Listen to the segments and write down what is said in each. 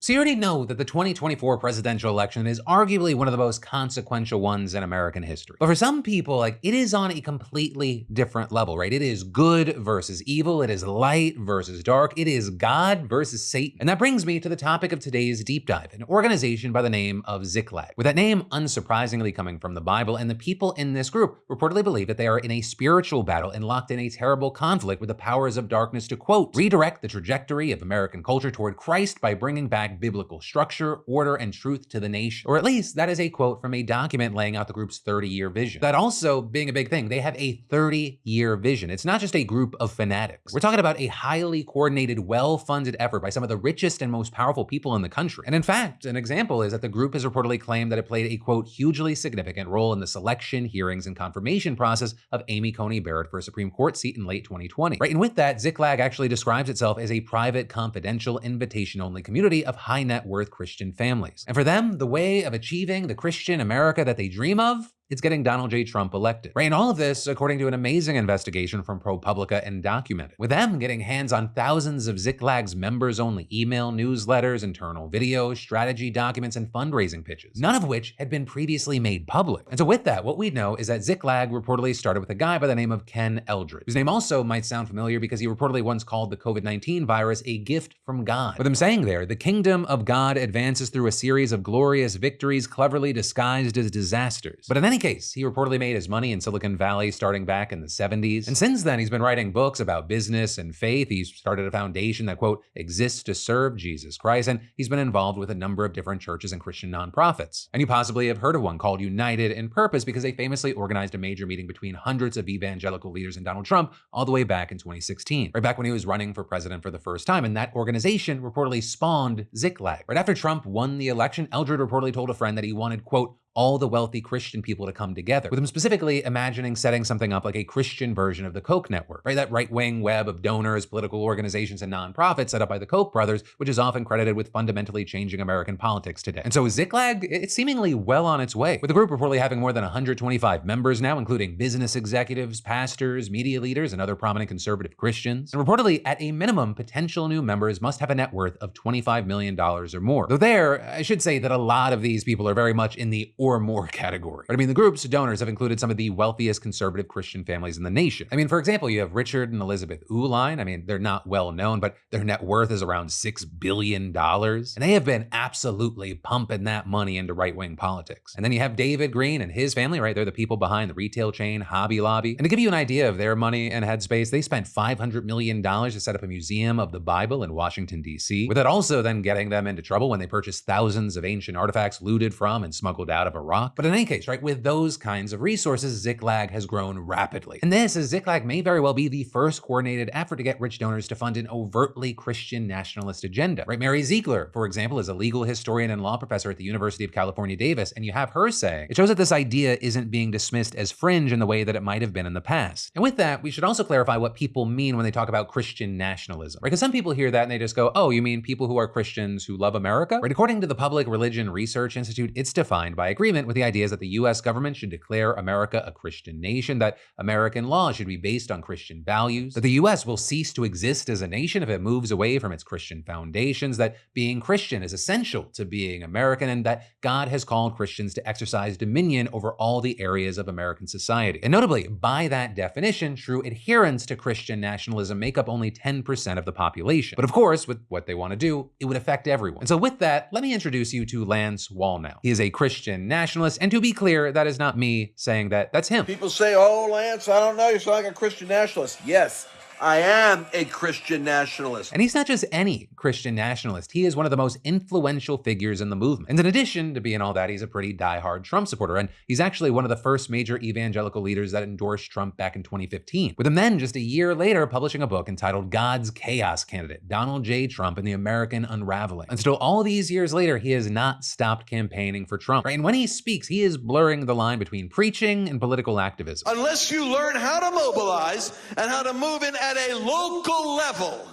So you already know that the 2024 presidential election is arguably one of the most consequential ones in American history. But for some people, it is on a completely different level, right? It is good versus evil. It is light versus dark. It is God versus Satan. And that brings me to the topic of today's deep dive, an organization by the name of ZLAG. With that name unsurprisingly coming from the Bible, and the people in this group reportedly believe that they are in a spiritual battle and locked in a terrible conflict with the powers of darkness to, quote, redirect the trajectory of American culture toward Christ by bringing back biblical structure, order, and truth to the nation. Or at least that is a quote from a document laying out the group's 30-year vision. That also being a big thing, they have a 30-year vision. It's not just a group of fanatics. We're talking about a highly coordinated, well-funded effort by some of the richest and most powerful people in the country. And in fact, an example is that the group has reportedly claimed that it played a, quote, hugely significant role in the selection, hearings, and confirmation process of Amy Coney Barrett for a Supreme Court seat in late 2020. Right, and with that, ZLAG actually describes itself as a private, confidential, invitation-only community of high net worth Christian families. And for them, the way of achieving the Christian America that they dream of, it's getting Donald J. Trump elected. Right, and all of this, according to an amazing investigation from ProPublica and documented. With them getting hands on thousands of ZLAG's members-only email, newsletters, internal videos, strategy documents, and fundraising pitches, none of which had been previously made public. And so with that, what we know is that ZLAG reportedly started with a guy by the name of Ken Eldredge, whose name also might sound familiar because he reportedly once called the COVID-19 virus a gift from God. With him saying there, the kingdom of God advances through a series of glorious victories cleverly disguised as disasters. But in any case, he reportedly made his money in Silicon Valley starting back in the 70s. And since then, he's been writing books about business and faith. He's started a foundation that, quote, exists to serve Jesus Christ. And he's been involved with a number of different churches and Christian nonprofits. And you possibly have heard of one called United in Purpose because they famously organized a major meeting between hundreds of evangelical leaders and Donald Trump all the way back in 2016, right back when he was running for president for the first time. And that organization reportedly spawned ZLAG. Right after Trump won the election, Eldredge reportedly told a friend that he wanted, quote, all the wealthy Christian people to come together, with him specifically imagining setting something up like a Christian version of the Koch network, right? That right-wing web of donors, political organizations, and nonprofits set up by the Koch brothers, which is often credited with fundamentally changing American politics today. And so ZLAG, it's seemingly well on its way, with the group reportedly having more than 125 members now, including business executives, pastors, media leaders, and other prominent conservative Christians. And reportedly, at a minimum, potential new members must have a net worth of $25 million or more. Though there, I should say that a lot of these people are very much in the or more category. But I mean, the group's donors have included some of the wealthiest conservative Christian families in the nation. I mean, for example, you have Richard and Elizabeth Uihlein. I mean, they're not well known, but their net worth is around $6 billion. And they have been absolutely pumping that money into right-wing politics. And then you have David Green and his family, right? They're the people behind the retail chain Hobby Lobby. And to give you an idea of their money and headspace, they spent $500 million to set up a museum of the Bible in Washington, D.C., with it also then getting them into trouble when they purchased thousands of ancient artifacts looted from and smuggled out of Iraq. But in any case, right, with those kinds of resources, ZLAG has grown rapidly. And this, as ZLAG may very well be the first coordinated effort to get rich donors to fund an overtly Christian nationalist agenda, right? Mary Ziegler, for example, is a legal historian and law professor at the University of California, Davis, and you have her saying, it shows that this idea isn't being dismissed as fringe in the way that it might have been in the past. And with that, we should also clarify what people mean when they talk about Christian nationalism, right? Because some people hear that and they just go, oh, you mean people who are Christians who love America? Right? According to the Public Religion Research Institute, it's defined by agreement with the idea is that the US government should declare America a Christian nation, that American law should be based on Christian values, that the US will cease to exist as a nation if it moves away from its Christian foundations, that being Christian is essential to being American, and that God has called Christians to exercise dominion over all the areas of American society. And notably, by that definition, true adherents to Christian nationalism make up only 10% of the population. But of course, with what they want to do, it would affect everyone. And so with that, let me introduce you to Lance Wallnau. He is a Christian nationalist, and to be clear, that is not me saying that, that's him. People say, oh, Lance, I don't know, you sound like a Christian nationalist. Yes, I am a Christian nationalist. And he's not just any Christian nationalist. He is one of the most influential figures in the movement. And in addition to being all that, he's a pretty diehard Trump supporter. And he's actually one of the first major evangelical leaders that endorsed Trump back in 2015. With him then, just a year later, publishing a book entitled God's Chaos Candidate, Donald J. Trump and the American Unraveling. And still all these years later, he has not stopped campaigning for Trump. Right? And when he speaks, he is blurring the line between preaching and political activism. Unless you learn how to mobilize and how to move in at a local level,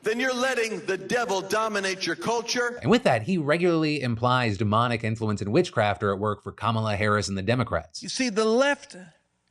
then you're letting the devil dominate your culture. And with that, he regularly implies demonic influence and witchcraft are at work for Kamala Harris and the Democrats. You see, the left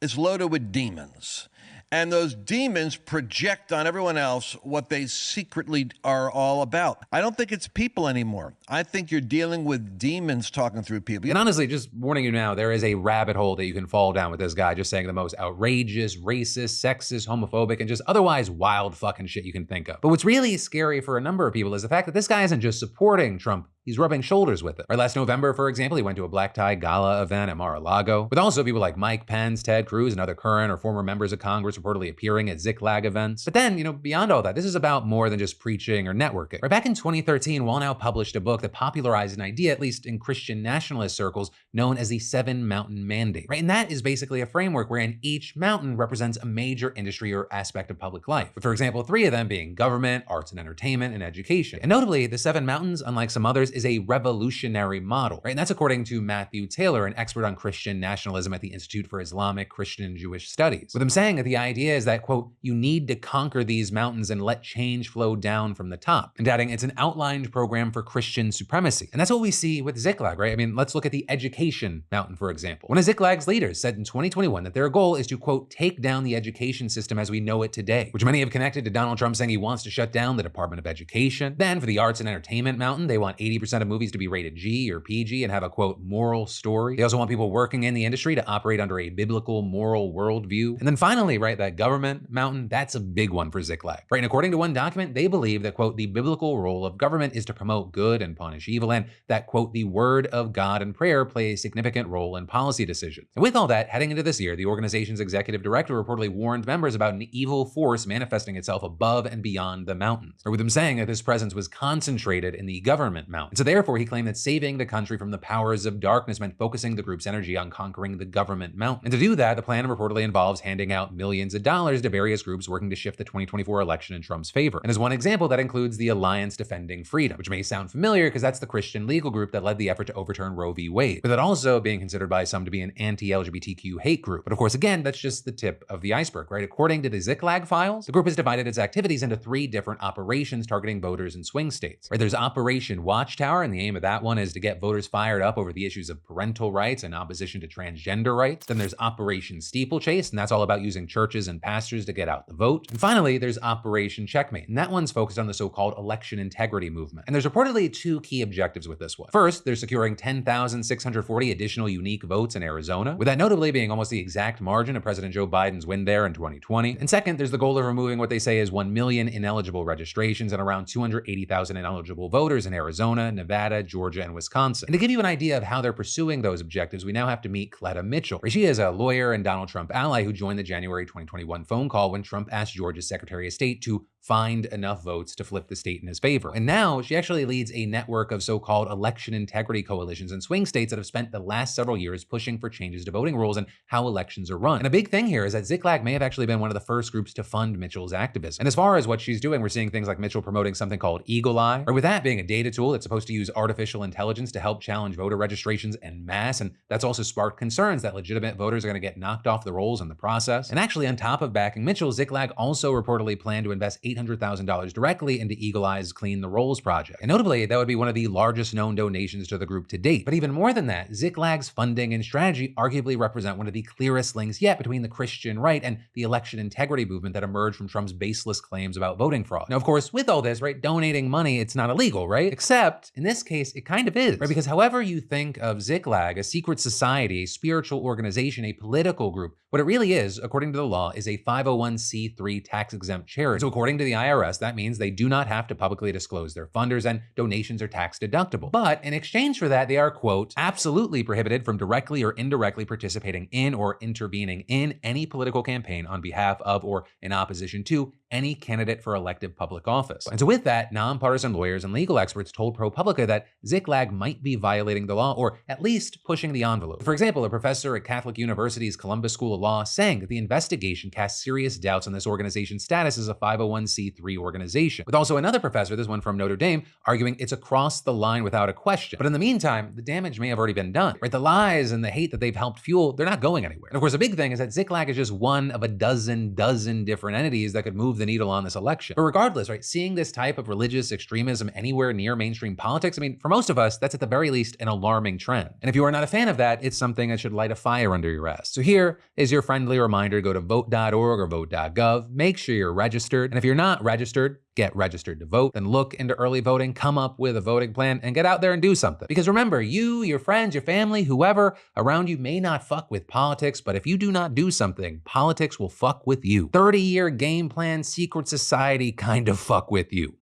is loaded with demons. And those demons project on everyone else what they secretly are all about. I don't think it's people anymore. I think you're dealing with demons talking through people. And honestly, just warning you now, there is a rabbit hole that you can fall down with this guy just saying the most outrageous, racist, sexist, homophobic, and just otherwise wild fucking shit you can think of. But what's really scary for a number of people is the fact that this guy isn't just supporting Trump, he's rubbing shoulders with it. Right, last November, for example, he went to a black tie gala event at Mar-a-Lago, with also people like Mike Pence, Ted Cruz, and other current or former members of Congress reportedly appearing at ZLAG events. But then, beyond all that, this is about more than just preaching or networking. Right, back in 2013, Wallnow published a book that popularized an idea, at least in Christian nationalist circles, known as the Seven Mountain Mandate. Right, and that is basically a framework wherein each mountain represents a major industry or aspect of public life. But for example, 3 of them being government, arts and entertainment, and education. And notably, the Seven Mountains, unlike some others, is a revolutionary model. Right, and that's according to Matthew Taylor, an expert on Christian nationalism at the Institute for Islamic, Christian, and Jewish Studies. With him saying that the idea is that, quote, you need to conquer these mountains and let change flow down from the top. And adding, it's an outlined program for Christian supremacy. And that's what we see with ZLAG, right? I mean, let's look at the education mountain, for example. One of ZLAG's leaders said in 2021 that their goal is to, quote, take down the education system as we know it today, which many have connected to Donald Trump saying he wants to shut down the Department of Education. Then for the arts and entertainment mountain, they want 80% of movies to be rated G or PG and have a, quote, moral story. They also want people working in the industry to operate under a biblical moral worldview. And then finally, right, that government mountain, that's a big one for ZLAG. Right, and according to one document, they believe that, quote, the biblical role of government is to promote good and punish evil, and that, quote, the word of God and prayer play a significant role in policy decisions. And with all that, heading into this year, the organization's executive director reportedly warned members about an evil force manifesting itself above and beyond the mountains, or with him saying that this presence was concentrated in the government mountain. So therefore, he claimed that saving the country from the powers of darkness meant focusing the group's energy on conquering the government mountain. And to do that, the plan reportedly involves handing out millions of dollars to various groups working to shift the 2024 election in Trump's favor. And as one example, that includes the Alliance Defending Freedom, which may sound familiar because that's the Christian legal group that led the effort to overturn Roe v. Wade, with it also being considered by some to be an anti-LGBTQ hate group. But of course, again, that's just the tip of the iceberg, right? According to the ZLAG files, the group has divided its activities into 3 different operations targeting voters in swing states. Right, there's Operation Watchtower, and the aim of that one is to get voters fired up over the issues of parental rights and opposition to transgender rights. Then there's Operation Steeplechase, and that's all about using churches and pastors to get out the vote. And finally, there's Operation Checkmate, and that one's focused on the so-called election integrity movement. And there's reportedly 2 key objectives with this one. First, they're securing 10,640 additional unique votes in Arizona, with that notably being almost the exact margin of President Joe Biden's win there in 2020. And second, there's the goal of removing what they say is 1 million ineligible registrations and around 280,000 ineligible voters in Arizona, Nevada, Georgia, and Wisconsin. And to give you an idea of how they're pursuing those objectives, we now have to meet Cleta Mitchell. She is a lawyer and Donald Trump ally who joined the January 2021 phone call when Trump asked Georgia's Secretary of State to find enough votes to flip the state in his favor. And now she actually leads a network of so-called election integrity coalitions in swing states that have spent the last several years pushing for changes to voting rules and how elections are run. And a big thing here is that ZLAG may have actually been one of the first groups to fund Mitchell's activism. And as far as what she's doing, we're seeing things like Mitchell promoting something called Eagle Eye, or with that being a data tool that's supposed to use artificial intelligence to help challenge voter registrations en masse. And that's also sparked concerns that legitimate voters are going to get knocked off the rolls in the process. And actually, on top of backing Mitchell, ZLAG also reportedly planned to invest $800,000 directly into Eagle Eye's Clean the Rolls project. And notably, that would be one of the largest known donations to the group to date. But even more than that, ZLAG's funding and strategy arguably represent one of the clearest links yet between the Christian right and the election integrity movement that emerged from Trump's baseless claims about voting fraud. Now, of course, with all this, right, donating money, it's not illegal, right? Except, in this case, it kind of is, right? Because however you think of ZLAG, a secret society, a spiritual organization, a political group, what it really is, according to the law, is a 501c3 tax-exempt charity. So according to the IRS, that means they do not have to publicly disclose their funders and donations are tax deductible. But in exchange for that, they are, quote, absolutely prohibited from directly or indirectly participating in or intervening in any political campaign on behalf of or in opposition to any candidate for elective public office. And so with that, nonpartisan lawyers and legal experts told ProPublica that ZLAG might be violating the law or at least pushing the envelope. For example, a professor at Catholic University's Columbus School of Law saying that the investigation casts serious doubts on this organization's status as a 501 501c3 organization. With also another professor, this one from Notre Dame, arguing it's across the line without a question. But in the meantime, the damage may have already been done, right? The lies and the hate that they've helped fuel, they're not going anywhere. And of course, the big thing is that ZLAG is just one of a dozen different entities that could move the needle on this election. But regardless, right, seeing this type of religious extremism anywhere near mainstream politics, I mean, for most of us, that's at the very least an alarming trend. And if you are not a fan of that, it's something that should light a fire under your ass. So here is your friendly reminder: go to vote.org or vote.gov, make sure you're registered. And if you're not registered, get registered to vote, then look into early voting, come up with a voting plan, and get out there and do something. Because remember, you, your friends, your family, whoever around you may not fuck with politics, but if you do not do something, politics will fuck with you. 30-year game plan, secret society kind of fuck with you.